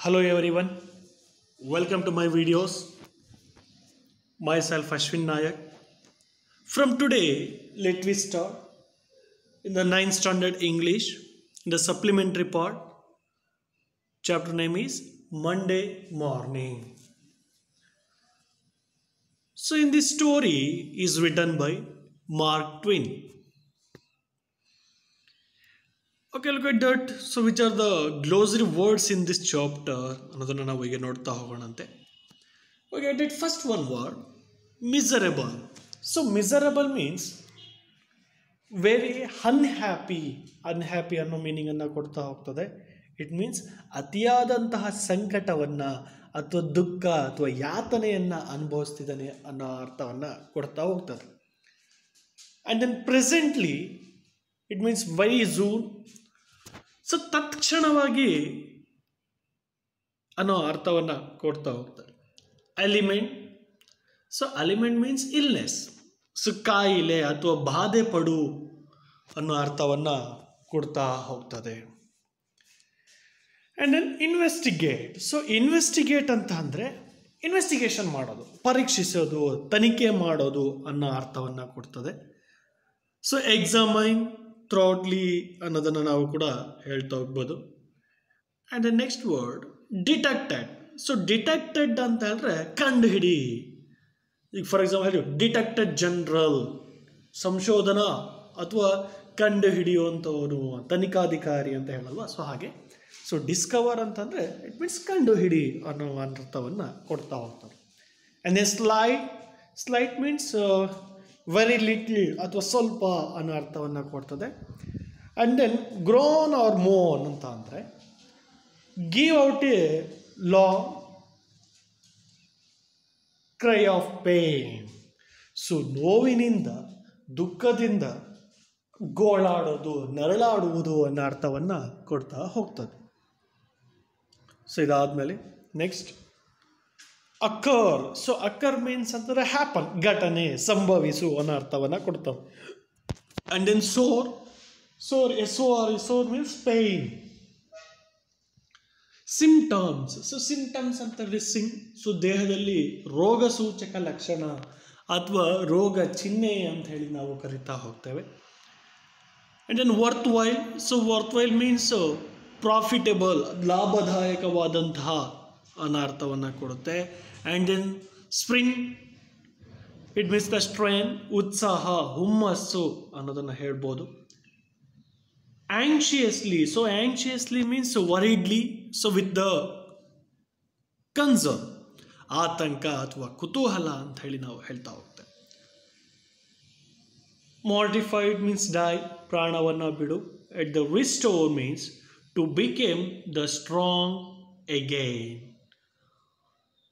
Hello everyone, welcome to my videos. Myself Ashwin Nayak. From today, let me start in the 9th standard English in the supplementary part. Chapter name is Monday Morning. So in this story is written by Mark Twain. Okay, look at that. So which are the glossary words in this chapter? ಅನ್ನೋದನ್ನ ನಾವು ಈಗ ನೋಡ್ತಾ ಹೋಗೋಣಂತೆ. Okay, I did first one word, miserable. So miserable means very unhappy. Unhappy ಅನ್ನೋ meaning ಅನ್ನ ಕೊಡ್ತಾ ಹೋಗ್ತದೆ. It means ಅತಿಯಾದಂತಹ ಸಂಕಟವನ್ನ ಅಥವಾ ದುಃಖ ಅಥವಾ ಯಾತನೆಯನ್ನ ಅನುಭವಿಸ್ತಿದ್ದಾನೆ ಅನ್ನೋ ಅರ್ಥವನ್ನ ಕೊಡ್ತಾ ಹೋಗ್ತದೆ. And then presently it means very soon. So ತತ್ಕ್ಷಣವಾಗಿ ಅನ್ನೋ ಅರ್ಥವನ್ನ ಕೊಡ್ತಾ ಹೋಗ್ತಾರೆ. Ailment. So ailment means illness. So ಕಾಯಿಲೆ ಅಥವಾ ಬಾಧೆ ಪಡು ಅನ್ನೋ ಅರ್ಥವನ್ನ ಕೊಡ್ತಾ ಹೋಗ್ತದೆ. And then investigate. So investigate ಅಂತ ಅಂದರೆ ಇನ್ವೆಸ್ಟಿಗೇಷನ್ ಮಾಡೋದು, ಪರೀಕ್ಷಿಸೋದು, ತನಿಖೆ ಮಾಡೋದು ಅನ್ನೋ ಅರ್ಥವನ್ನು ಕೊಡ್ತದೆ. ಸೊ ಎಕ್ಸಾಮೈನ್, ಥ್ರಾಟ್ಲಿ ಅನ್ನೋದನ್ನು ನಾವು ಕೂಡ ಹೇಳ್ತಾ ಹೋಗ್ಬೋದು. And the next word detected. So detected ಅಂತ ಹೇಳಿದ್ರೆ ಕಂಡು ಹಿಡಿ. ಈಗ ಫಾರ್ ಎಕ್ಸಾಂಪಲ್ ಹೇಳಿ ಡಿಟೆಕ್ಟೆಡ್ ಜನರಲ್, ಸಂಶೋಧನಾ ಅಥವಾ ಕಂಡು ಹಿಡಿಯುವಂಥವನು, ತನಿಖಾಧಿಕಾರಿ ಅಂತ ಹೇಳಲ್ವ. ಸೊ ಹಾಗೆ ಸೊ ಡಿಸ್ಕವರ್ ಅಂತಂದರೆ ಇಟ್ ಮೀನ್ಸ್ ಕಂಡು ಹಿಡಿ ಅನ್ನೋ ಅರ್ಥವನ್ನು ಕೊಡ್ತಾ ಹೋಗ್ತಾರೆ. And then slight means very little ಅಥವಾ ಸ್ವಲ್ಪ ಅನ್ನೋ ಅರ್ಥವನ್ನು ಕೊಡ್ತದೆ. And then groan or moan ಅಂತ ಅಂದರೆ give out a long cry of pain. So ನೋವಿನಿಂದ, ದುಃಖದಿಂದ ಗೋಳಾಡೋದು, ನರಳಾಡುವುದು ಅನ್ನೋ ಅರ್ಥವನ್ನು ಕೊಡ್ತಾ ಹೋಗ್ತದೆ. ಸೊ ಇದಾದಮೇಲೆ next occur. So occur means ಅಂತಂದರೆ ಹ್ಯಾಪನ್, ಘಟನೆ, ಸಂಭವಿಸು ಅನ್ನೋ ಅರ್ಥವನ್ನು ಕೊಡ್ತಾವೆ. And then sore. Sore means pain. Symptoms. So symptoms ಅಂತಂದರೆ ಸೊ ದೇಹದಲ್ಲಿ ರೋಗ ಸೂಚಕ ಲಕ್ಷಣ ಅಥವಾ ರೋಗ ಚಿಹ್ನೆ ಅಂತ ಹೇಳಿ ನಾವು ಕರಿತಾ ಹೋಗ್ತೇವೆ. And then worthwhile. So worthwhile means profitable, ಲಾಭದಾಯಕವಾದಂತಹ ಅನ್ನೋ ಅರ್ಥವನ್ನು ಕೊಡುತ್ತೆ. And then spring, it means the strain, ಉತ್ಸಾಹ, ಹುಮ್ಮಸ್ಸು ಅನ್ನೋದನ್ನು ಹೇಳ್ಬೋದು. Anxiously. So anxiously means worriedly. So with the concern, ಆತಂಕ ಅಥವಾ ಕುತೂಹಲ ಅಂತ ಹೇಳಿ ನಾವು ಹೇಳ್ತಾ ಹೋಗ್ತೇವೆ. ಮಾರ್ಟಿಫೈಡ್ ಮೀನ್ಸ್ ಡೈ, ಪ್ರಾಣವನ್ನು ಬಿಡು. At the restore means to became the strong again,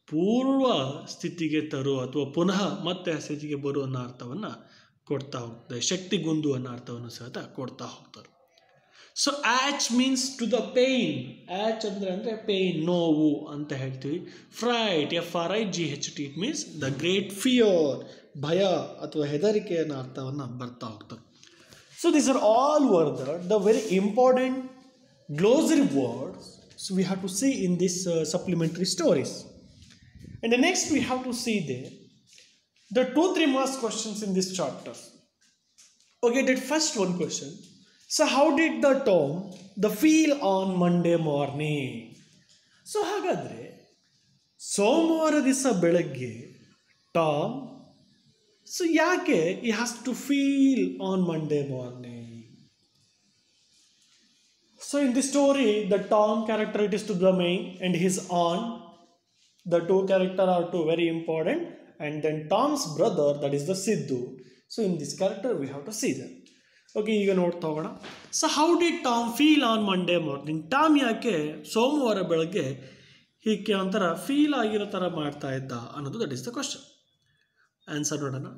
ಪೂರ್ವ ಸ್ಥಿತಿಗೆ ತರು ಅಥವಾ ಪುನಃ ಮತ್ತೆ ಆ ಸ್ಥಿತಿಗೆ ಬರು ಅನ್ನೋ ಅರ್ಥವನ್ನು ಕೊಡ್ತಾ ಹೋಗ್ತದೆ. ಶಕ್ತಿಗುಂದು ಅನ್ನೋ ಅರ್ಥವನ್ನು ಸಹ ಕೊಡ್ತಾ ಹೋಗ್ತಾರೆ. So ache means to the pain. Ache ಅಂದರೆ ಪೇಯ್ನ್, ನೋವು ಅಂತ ಹೇಳ್ತೀವಿ. Fright, FRIGHT, it means the great fear, ಭಯ ಅಥವಾ ಹೆದರಿಕೆ ಅನ್ನೋ ಅರ್ಥವನ್ನು ಬರ್ತಾ ಹೋಗ್ತದೆ. So these are all were the very important glossary words so we have to see in this supplementary stories. And the next we have to see the 2-3 marks questions in this chapter. Okay, that first one question. So how did the feel on Monday morning? So ಹಾಗಾದ್ರೆ ಸೋಮವಾರ ದಿವಸ ಬೆಳಗ್ಗೆ Tom so ಯಾಕೆ he has to feel on Monday morning? So in the story, the Tom character, it is to the main, and his aunt, the two characters are two very important, and then Tom's brother, that is the Sidhu. So in this character, we have to see them. Okay, ಈಗ ನೋಡ್ತಾ ಹೋಗೋಣ. So how did Tom feel on Monday morning? Tom ಯಾಕೆ ಸೋಮವಾರ ಬೆಳಗ್ಗೆ ಹೀಗೆ ಒಂಥರ feel ಆಗಿರೋ ಥರ ಮಾಡ್ತಾ ಇದ್ದ ಅನ್ನೋದು that is the question. Answer ನೋಡೋಣ.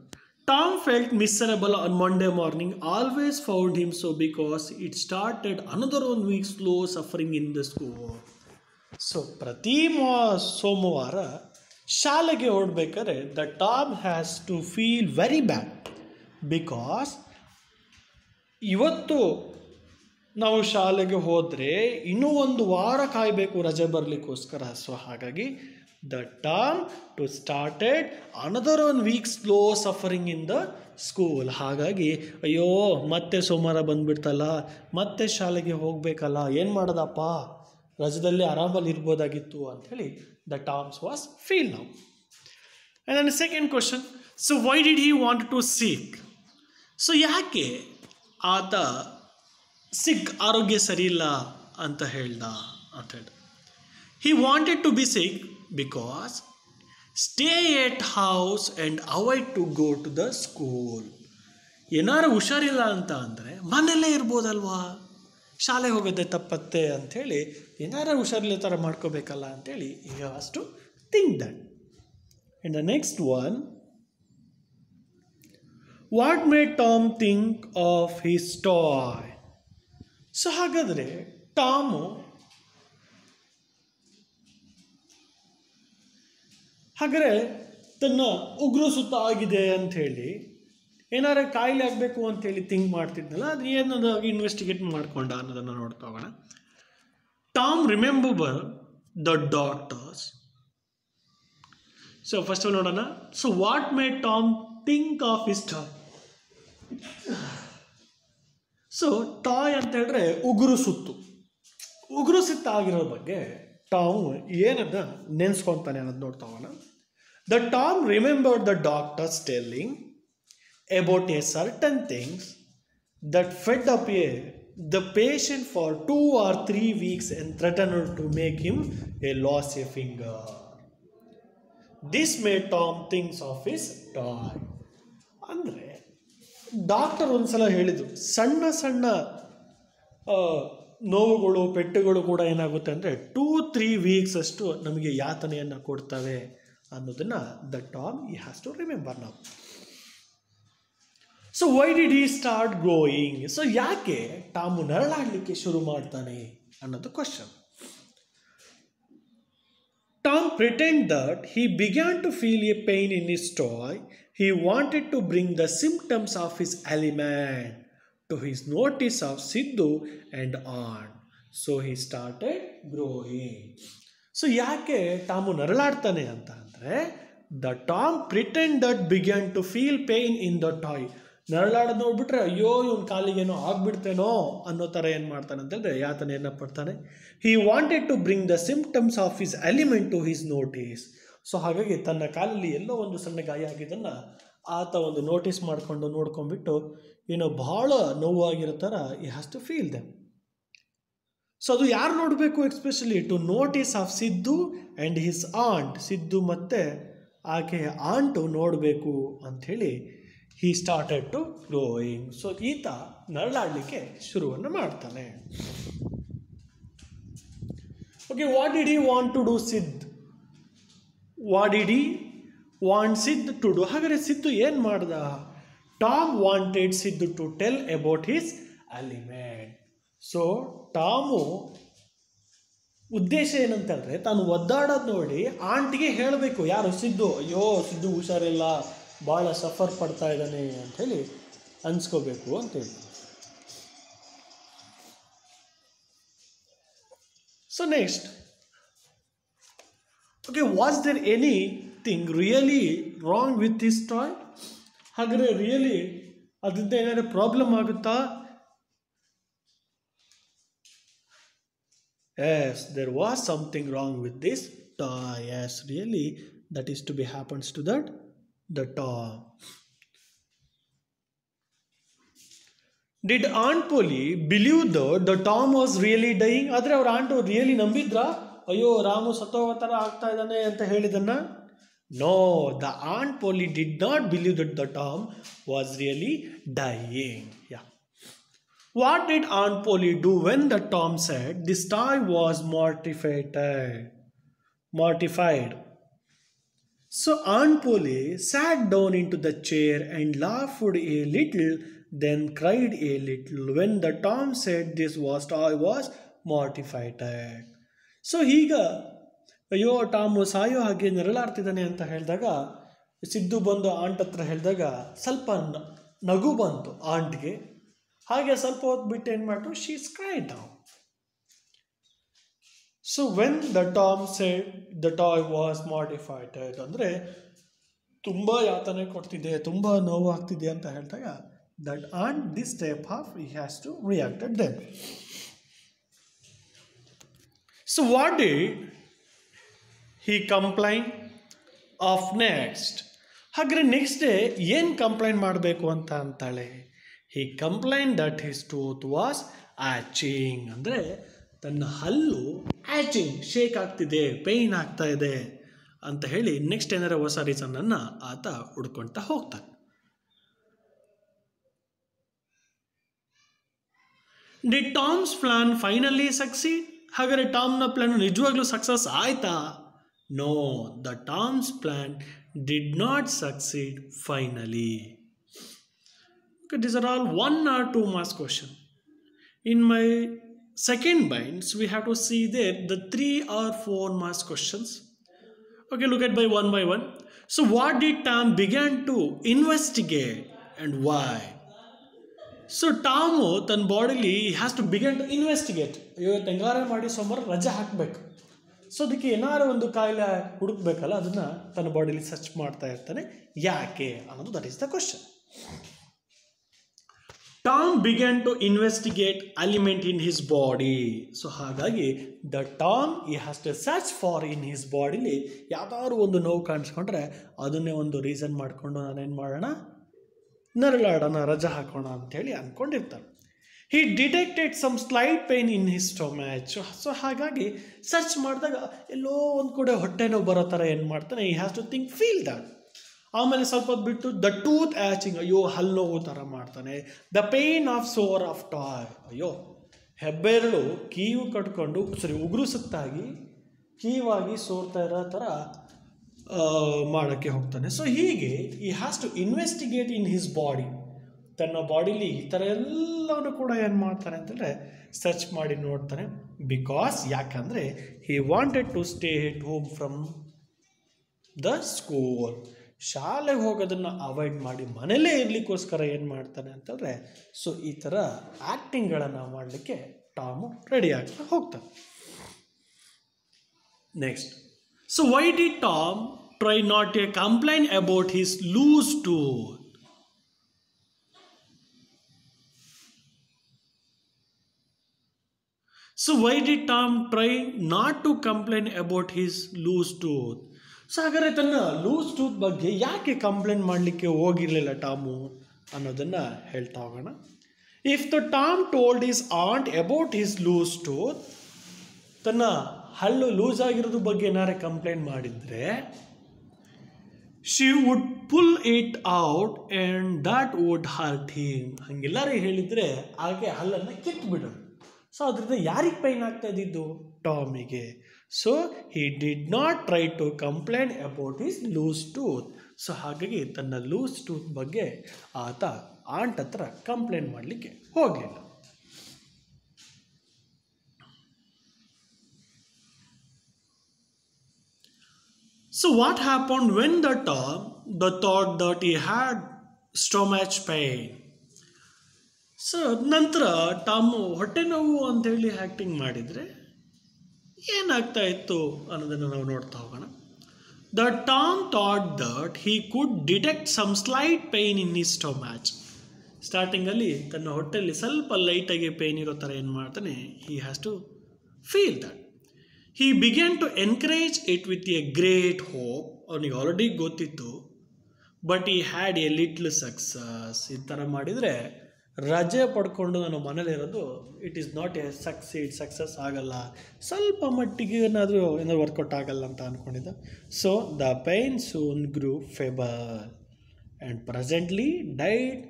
Tom felt miserable on Monday morning, always found him so because it started another 1 week slow suffering in the school. So ಪ್ರತಿ ಸೋಮವಾರ ಶಾಲೆಗೆ ಹೊರಡ್ಬೇಕಾದ್ರೆ the Tom has to feel very bad because ಇವತ್ತು ನಾವು ಶಾಲೆಗೆ ಹೋದರೆ ಇನ್ನೂ ಒಂದು ವಾರ ಕಾಯಬೇಕು ರಜೆ ಬರಲಿಕ್ಕೋಸ್ಕರ. ಸೊ ಹಾಗಾಗಿ the term to started another 1 week slow suffering in the school. ಹಾಗಾಗಿ ಅಯ್ಯೋ ಮತ್ತೆ ಸೋಮವಾರ ಬಂದುಬಿಡ್ತಲ್ಲ, ಮತ್ತೆ ಶಾಲೆಗೆ ಹೋಗಬೇಕಲ್ಲ, ಏನು ಮಾಡೋದಪ್ಪ, ರಜದಲ್ಲಿ ಆರಾಮಲ್ಲಿ ಇರ್ಬೋದಾಗಿತ್ತು ಅಂಥೇಳಿ the Tom's was feel now. And then second question, so why did he want to sick? So ಯಾಕೆ ಆತ ಸಿಕ್ ಆರೋಗ್ಯ ಸರಿಯಿಲ್ಲ ಅಂತ ಹೇಳ್ದ ಅಂತ ಹೇಳ್ದ. He wanted to be sick because stay at house and avoid to go to the school. ಏನಾರು ಹುಷಾರಿಲ್ಲ ಅಂತ ಅಂದರೆ ಮನೆಯಲ್ಲೇ ಇರ್ಬೋದಲ್ವಾ, ಶಾಲೆಗೆ ಹೋಗೋದೇ ತಪ್ಪತ್ತೆ ಅಂಥೇಳಿ ಏನಾರು ಹುಷಾರಿಲ್ಲ ಥರ ಮಾಡ್ಕೋಬೇಕಲ್ಲ ಅಂಥೇಳಿ he has to think that. And the next one, what made Tom think of his toy? So ಹಾಗಾದರೆ ಟಾಮು ಹಾಗಾದರೆ ತನ್ನ ಉಗುರು ಸುತ್ತ ಆಗಿದೆ ಅಂಥೇಳಿ ಏನಾರ ಕಾಯಿಲೆ ಆಗಬೇಕು ಅಂಥೇಳಿ ಥಿಂಕ್ ಮಾಡ್ತಿದ್ನಲ್ಲ, ಅದು ಏನದಾಗಿ ಇನ್ವೆಸ್ಟಿಗೇಟ್ ಮಾಡ್ಕೊಂಡ ಅನ್ನೋದನ್ನು ನೋಡ್ತಾ ಹೋಗೋಣ. Tom remember the doctors. So first ನೋಡೋಣ. So what made Tom think of his toy? So toy ಅಂತ ಹೇಳಿದ್ರೆ ಉಗುರು ಸುತ್ತ ಆಗಿರೋ ಬಗ್ಗೆ ಟಾಮ್ ಏನನ್ನ ನೆನೆಸ್ಕೊತಾನೆ ಅನ್ನೋದು ನೋಡ್ತಾ ಹೋಗೋಣ. The Tom remembered the doctors telling about A certain things that Fed up the patient for 2 or 3 weeks and threatened to make him loss a finger. This made Tom thinks of his toy. ಅಂದರೆ doctor ಒಂದ್ಸಲ ಹೇಳಿದರು, ಸಣ್ಣ ನೋವುಗಳು ಪೆಟ್ಟುಗಳು ಕೂಡ ಏನಾಗುತ್ತೆ ಅಂದರೆ 2-3 weeks ಅಷ್ಟು ನಮಗೆ ಯಾತನೆಯನ್ನು ಕೊಡ್ತವೆ ಅನ್ನೋದನ್ನು the Tom he has to remember ನಾವು. So why did he start groaning? So ಯಾಕೆ ಟಾಮು ನರಳಾಡಲಿಕ್ಕೆ ಶುರು ಮಾಡ್ತಾನೆ ಅನ್ನೋದು question. Tom pretend that he began to feel a pain in his toy. He wanted to bring the symptoms of his ailment to his notice of Sidhu and aunt. So he started growing. So ಯಾಕೆ Tom ನರಳಾಡ್ತಾನೆ ಅಂತ ಅಂದರೆ, the Tom pretend that began to feel pain in the toy. ನರಳಾಡೋದು ನೋಡ್ಬಿಟ್ರೆ ಅಯ್ಯೋ ಇವನ್ ಕಾಲಿಗೇನೋ ಆಗ್ಬಿಡ್ತೇನೋ ಅನ್ನೋ ಥರ ಏನು ಮಾಡ್ತಾನೆ ಅಂತಂದರೆ ಯಾತನೆಯನ್ನು ಪಡ್ತಾನೆ. He wanted to bring the symptoms of his element to his notice. So ಹಾಗಾಗಿ ತನ್ನ ಕಾಲಲ್ಲಿ ಎಲ್ಲೋ ಒಂದು ಸಣ್ಣ ಗಾಯ ಆಗಿದ್ದನ್ನು ಆತ ಒಂದು ನೋಟಿಸ್ ಮಾಡಿಕೊಂಡು ನೋಡ್ಕೊಂಡ್ಬಿಟ್ಟು ಏನೋ ಭಾಳ ನೋವಾಗಿರೋ ಥರ ಈ has to feel them. So ಅದು ಯಾರು ನೋಡಬೇಕು? Especially to notice of Sid and his aunt. Sid ಮತ್ತು ಆಕೆಯ ಆಂಟು ನೋಡಬೇಕು ಅಂಥೇಳಿ he started to growing. So ಈತ ನರಳಾಡಲಿಕ್ಕೆ ಶುರುವನ್ನು ಮಾಡ್ತಾನೆ. Okay, what did he want to do Sid? What did he want Sid to do? ಹಾಗಾದರೆ ಸಿದ್ದು ಏನು ಮಾಡ್ದ? Tom wanted Sid to tell about his ailment. So Tom ಉದ್ದೇಶ ಏನಂತಂದರೆ ತಾನು ಒದ್ದಾಡೋದು ನೋಡಿ ಆಂಟಿಗೆ ಹೇಳಬೇಕು. ಯಾರು? ಸಿದ್ದು. ಅಯ್ಯೋ ಸಿದ್ದು ಹುಷಾರಿಲ್ಲ, ಭಾಳ ಸಫರ್ ಪಡ್ತಾ ಇದ್ದಾನೆ ಅಂಥೇಳಿ ಅನ್ಸ್ಕೋಬೇಕು ಅಂತೇಳಿ. So next, okay, was there anything really wrong with this toy? ಹಾಗಾದರೆ ರಿಯಲಿ ಅದರಿಂದ ಏನಾದರೂ ಪ್ರಾಬ್ಲಮ್ ಆಗುತ್ತಾ? Yes, there was something wrong with this toy. Yes, really, that is to be happens to the toy. Did Aunt Polly believe that the Tom was really dying? ಆದರೆ ಅವ್ರ ಆಂಟು really ನಂಬಿದ್ರಾ? ಅಯ್ಯೋ ರಾಮು ಸತ್ತೋಗೋ ಥರ ಆಗ್ತಾ ಇದ್ದಾನೆ ಅಂತ ಹೇಳಿದನ್ನ? No, the Aunt Polly did not believe that the Tom was really dying. Yeah. What did Aunt Polly do when the Tom said this toy was mortified? So Aunt Polly sat down into the chair and laughed a little, then cried a little when the Tom said this toy was mortified. So ಈಗ ಅಯ್ಯೋ Tom ಸಾಯೋ ಹಾಗೆ ನೆರಳಾಡ್ತಿದ್ದಾನೆ ಅಂತ ಹೇಳಿದಾಗ ಸಿದ್ದು ಬಂದು ant ಹತ್ರ ಹೇಳಿದಾಗ ಸ್ವಲ್ಪ ನಗು ಬಂತು ಆಂಟ್ಗೆ. ಹಾಗೆ ಸ್ವಲ್ಪ ಹೊತ್ತು ಬಿಟ್ಟು ಏನು ಮಾಡ್ತು, she cried down. So when the Tom said the toy was modified, ಅಂದರೆ ತುಂಬ ಯಾತನೆ ಕೊಡ್ತಿದೆ, ತುಂಬ ನೋವು ಆಗ್ತಿದೆ ಅಂತ ಹೇಳಿದಾಗ that on this type of he has to react at them. So what did he complain of next? ಹಾಗಾದ್ರೆ ನೆಕ್ಸ್ಟ್ ಡೇ ಏನು ಕಂಪ್ಲೇಂಟ್ ಮಾಡಬೇಕು ಅಂತ ಅಂತಾಳೆ. he complained that his tooth was itching, ಅಂದರೆ ತನ್ನ ಹಲ್ಲು ಆಚಿಂಗ್, ಶೇಕ್ ಆಗ್ತಿದೆ, ಪೇಯ್ನ್ ಆಗ್ತಾ ಇದೆ ಅಂತ ಹೇಳಿ ನೆಕ್ಸ್ಟ್ ಏನಾರ ಹೊಸ ರೀಸನ್ನನ್ನು ಆತ ಹುಡ್ಕೊಳ್ತಾ ಹೋಗ್ತಾನೆ. Did Tom's plan finally succeed? ಹಾಗಾದರೆ ಟಾಮ್ನ ಪ್ಲಾನ್ ನಿಜವಾಗ್ಲೂ ಸಕ್ಸಸ್ ಆಯ್ತಾ? No, the Tom's plan did not succeed finally. These are all 1 or 2 marks question. In my second binds, we have to see there the 3 or 4 marks questions. Okay, look at by one. So what did Tom began to investigate and why? So Tom ತನ್ನ ಬಾಡಿಲಿ has to begin to investigate. ಇವತ್ತು ಹೆಂಗಾರ ಮಾಡಿ ಸೋಮವಾರ ರಜೆ ಹಾಕಬೇಕು, so ಅದಕ್ಕೆ ಏನಾರು ಒಂದು ಕಾಯಿಲೆ ಹುಡುಕ್ಬೇಕಲ್ಲ, ಅದನ್ನು ತನ್ನ ಬಾಡಿಲಿ ಸರ್ಚ್ ಮಾಡ್ತಾ ಇರ್ತಾನೆ. ಯಾಕೆ ಅನ್ನೋದು that is the question. Tom begin to investigate ailment in his body. So ಹಾಗಾಗಿ the Tom he has to search for in his ಬಾಡಿಲಿ ಯಾವ್ದಾದ್ರು ಒಂದು ನೋವು ಕಾಣಿಸ್ಕೊಂಡ್ರೆ ಅದನ್ನೇ ಒಂದು ರೀಸನ್ ಮಾಡಿಕೊಂಡು ನಾನೇನು ಮಾಡೋಣ, ನರಳಾಡೋಣ, ರಜಾ ಹಾಕೋಣ ಅಂಥೇಳಿ ಅಂದ್ಕೊಂಡಿರ್ತಾರೆ. He detected some slight pain in his stomach. So ಹಾಗಾಗಿ ಸರ್ಚ್ ಮಾಡಿದಾಗ ಎಲ್ಲೋ ಒಂದು ಕಡೆ ಹೊಟ್ಟೆ ನೋವು ಬರೋ ಥರ ಏನು ಮಾಡ್ತಾನೆ, he has to think feel that. ಆಮೇಲೆ ಸ್ವಲ್ಪ ಹೊತ್ತು ಬಿಟ್ಟು ದ ಟೂತ್ ಆಚಿಂಗ್, ಅಯ್ಯೋ ಹಲ್ಲು ನೋವು ಥರ ಮಾಡ್ತಾನೆ. The pain of sore of toy, ಅಯ್ಯೋ ಹೆಬ್ಬೆರಳು ಕೀವು ಕಟ್ಕೊಂಡು ಉಗುರು ಸುತ್ತಾಗಿ ಕೀವಾಗಿ ಸೋರ್ತಾ ಇರೋ ಥರ ಮಾಡೋಕ್ಕೆ ಹೋಗ್ತಾನೆ. ಸೊ ಹೀಗೆ he has to investigate in his body. ತನ್ನ ಬಾಡಿಲಿ ಈ ಥರ ಎಲ್ಲವೂ ಕೂಡ ಏನು ಮಾಡ್ತಾನೆ ಅಂತಂದರೆ ಸರ್ಚ್ ಮಾಡಿ ನೋಡ್ತಾನೆ. ಬಿಕಾಸ್ ಯಾಕಂದರೆ he wanted to stay at home from the school. ಶಾಲೆಗೆ ಹೋಗೋದನ್ನು ಅವಾಯ್ಡ್ ಮಾಡಿ ಮನೇಲೇ ಇರಲಿಕ್ಕೋಸ್ಕರ ಏನು ಮಾಡ್ತಾನೆ ಅಂತಂದರೆ, ಸೊ ಈ ಥರ ಆ್ಯಕ್ಟಿಂಗ್ಗಳನ್ನು ಮಾಡಲಿಕ್ಕೆ ಟಾಮು ರೆಡಿ ಆಗ್ತಾ ಹೋಗ್ತಾನೆ. Next, so why did Tom try not to complain about his loose tooth? So why did Tom try not to complain about his loose tooth? So ಹಾಗಾದರೆ ತನ್ನ ಲೂಸ್ ಟೂತ್ ಬಗ್ಗೆ ಯಾಕೆ complaint ಮಾಡಲಿಕ್ಕೆ ಹೋಗಿರಲಿಲ್ಲ Tom ಅನ್ನೋದನ್ನು ಹೇಳ್ತಾ ಹೋಗೋಣ. If the Tom told his aunt about his loose tooth, ತನ್ನ ಹಲ್ಲು ಲೂಸ್ ಆಗಿರೋದ್ರ ಬಗ್ಗೆ ಏನಾರು ಕಂಪ್ಲೇಂಟ್ ಮಾಡಿದರೆ, she would pull it out and that would hurt him. ಹಂಗೆಲ್ಲರೂ ಹೇಳಿದರೆ ಹಾಗೆ ಹಲ್ಲನ್ನು ಕಿತ್ಬಿಡೋದು. ಸೊ ಅದರಿಂದ ಯಾರಿಗೆ ಪೈನ್ ಆಗ್ತಾ ಇದ್ದಿದ್ದು? ಟಾಮಿಗೆ. So he did not try to complaint about his loose tooth. So ಹಾಗಾಗಿ ತನ್ನ ಲೂಸ್ ಟೂತ್ ಬಗ್ಗೆ ಆತ ಆಂಟ್ ಹತ್ರ ಕಂಪ್ಲೇಂಟ್ ಮಾಡಲಿಕ್ಕೆ ಹೋಗಲಿಲ್ಲ. So what happened when the Tom thought that he had stomach pain? So ನಂತರ ಟಾಮು ಹೊಟ್ಟೆ ನೋವು ಅಂಥೇಳಿ ಆ್ಯಕ್ಟಿಂಗ್ ಮಾಡಿದರೆ ಏನಾಗ್ತಾ ಇತ್ತು ಅನ್ನೋದನ್ನು ನಾವು ನೋಡ್ತಾ ಹೋಗೋಣ. The Tom thought that he could detect some slight pain in his stomach. ಸ್ಟಾರ್ಟಿಂಗಲ್ಲಿ ತನ್ನ ಹೊಟ್ಟೆಯಲ್ಲಿ ಸ್ವಲ್ಪ ಲೈಟಾಗಿ ಪೇಯ್ನ್ ಇರೋ ಥರ ಏನು ಮಾಡ್ತಾನೆ, he has to feel that. He began to encourage it with a great hope. ಅವನಿಗೆ ಆಲ್ರೆಡಿ ಗೊತ್ತಿತ್ತು, but he had a little success. ಈ ಥರ ಮಾಡಿದರೆ ರಜೆ ಪಡ್ಕೊಂಡು ನಾನು ಮನೇಲಿರೋದು it is not a success ಆಗಲ್ಲ, ಸ್ವಲ್ಪ ಮಟ್ಟಿಗೆ ಏನಾದರೂ ವರ್ಕೌಟ್ ಆಗಲ್ಲ ಅಂತ ಅಂದ್ಕೊಂಡಿದ್ದ. So the pain soon grew fable and presently died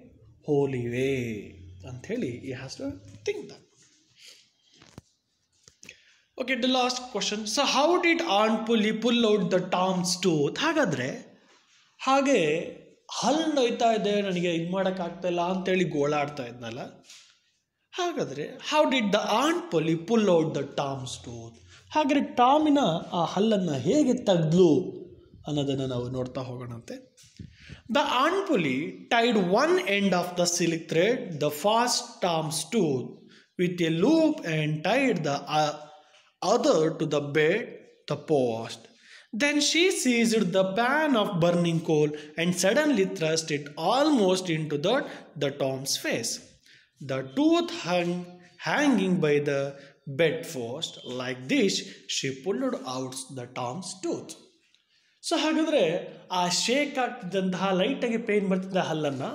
wholly way ಅಂಥೇಳಿ he has to think that. Okay, the last question. So how did aunt pull out the Tom's tooth? ಹಾಗೆ ಹಲ್ಲು ನೋಯ್ತಾ ಇದೆ, ನನಗೆ ಇದು ಮಾಡೋಕ್ಕಾಗ್ತಾಯಿಲ್ಲ ಅಂತೇಳಿ ಗೋಳಾಡ್ತಾ ಇದ್ನಲ್ಲ, ಹಾಗಾದರೆ how did the aunt pull out the Tom's tooth? ಹಾಗಾದರೆ ಟಾಮಿನ ಆ ಹಲ್ಲನ್ನು ಹೇಗೆ ತೆಗೆದ್ಲು ಅನ್ನೋದನ್ನು ನಾವು ನೋಡ್ತಾ ಹೋಗೋಣಂತೆ. The aunt pulley tied one end of the silk thread, the fast Tom's tooth, with a loop and tied the other to the bed, the post. Then she seized the pan of burning coal and suddenly thrust it almost into the Tom's face. The tooth hanging by the bedpost. Like this, she pulled out the Tom's tooth. So ಹಾಗಾದರೆ ಆ shake ಆಗ್ತಿದ್ದಂತಹ ಲೈಟಾಗಿ pain ಬರ್ತಿದ್ದ ಹಲ್ಲನ್ನು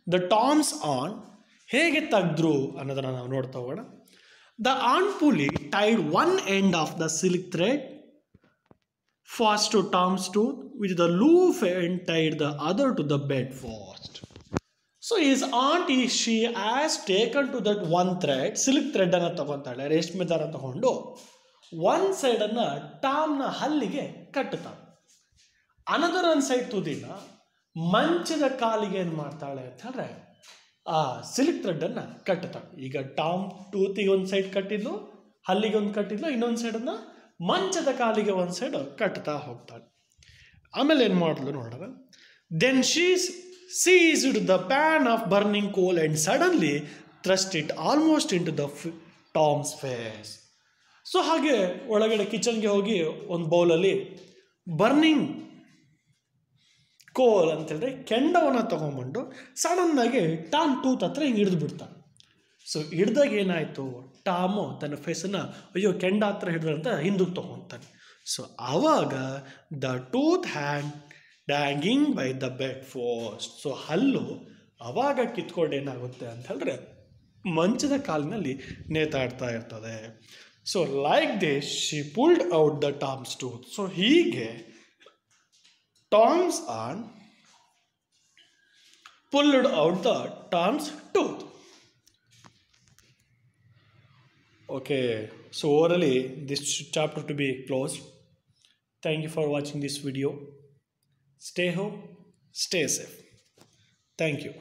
the Toms on ಹೇಗೆ ತೆಗೆದ್ರು ಅನ್ನೋದನ್ನು ನಾವು ನೋಡ್ತಾ ಹೋಗೋಣ. The aunt fully tied one end of the silk thread fast to Tom's tooth with the loop end tied the other to the bed fast. So is aunt she has taken to that one thread, silk ಥ್ರೆಡನ್ನು ತಗೊತಾಳೆ, ರೇಷ್ಮೆ ದಾರ ತಗೊಂಡು one ಸೈಡನ್ನು ಟಾಮ್ನ ಹಲ್ಲಿಗೆ ಕಟ್ಟುತ್ತಾಳೆ. Another one side ತುದಿನ ಮಂಚದ ಕಾಲಿಗೆ ಏನು ಮಾಡ್ತಾಳೆ ಅಂತ ಹೇಳಿದ್ರೆ ಆ ಸಿಲ್ಕ್ ಥ್ರೆಡನ್ನು ಕಟ್ಟುತ್ತಾಳೆ. ಈಗ ಟಾಮ್ ಟೂತಿಗೆ ಒಂದು ಸೈಡ್ ಕಟ್ಟಿದ್ಲು, ಹಲ್ಲಿಗೆ ಒಂದು ಕಟ್ಟಿದ್ಲು, ಇನ್ನೊಂದು ಸೈಡನ್ನು ಮಂಚದ ಕಾಲಿಗೆ ಒಂದು ಸೈಡ್ ಕಟ್ತಾ ಹೋಗ್ತಾಳೆ. ಆಮೇಲೆ ಏನು ಮಾಡಿದ್ಲು ನೋಡೋಣ. Then she seized the pan of burning coal and suddenly thrust it almost into the Tom's face. So ಹಾಗೆ ಒಳಗಡೆ ಕಿಚನ್ಗೆ ಹೋಗಿ ಒಂದು ಬೌಲಲ್ಲಿ ಬರ್ನಿಂಗ್ ಕೋಲ್ ಅಂತೇಳಿದ್ರೆ ಕೆಂಡವನ್ನು ತೊಗೊಂಬಂದು ಸಡನ್ನಾಗಿ ಟಾಮ್ ಟೂತ್ ಹತ್ರ ಹಿಂಗೆ ಹಿಡಿದು ಬಿಡ್ತಾನೆ. ಸೊ ಹಿಡ್ದಾಗ ಏನಾಯಿತು, ಟಾಮು ತನ್ನ ಫೇಸನ್ನು ಅಯ್ಯೋ ಕೆಂಡ ಹತ್ರ ಹಿಡಿದ್ರೆ ಅಂತ ಹಿಂದಕ್ಕೆ ತೊಗೊತಾನೆ. ಸೊ ಆವಾಗ the tooth hanging by the bedpost. So ಹಲ್ಲು ಆವಾಗ ಕಿತ್ಕೊಂಡು ಏನಾಗುತ್ತೆ ಅಂತ ಹೇಳಿದ್ರೆ ಮಂಚದ ಕಾಲಿನಲ್ಲಿ ನೇತಾಡ್ತಾ ಇರ್ತದೆ. So like this she pulled out the Tom's tooth. So ಹೀಗೆ Tom's aunt pulled out the Tom's tooth. Okay, so orally this chapter to be closed. Thank you for watching this video. Stay home, stay safe. Thank you.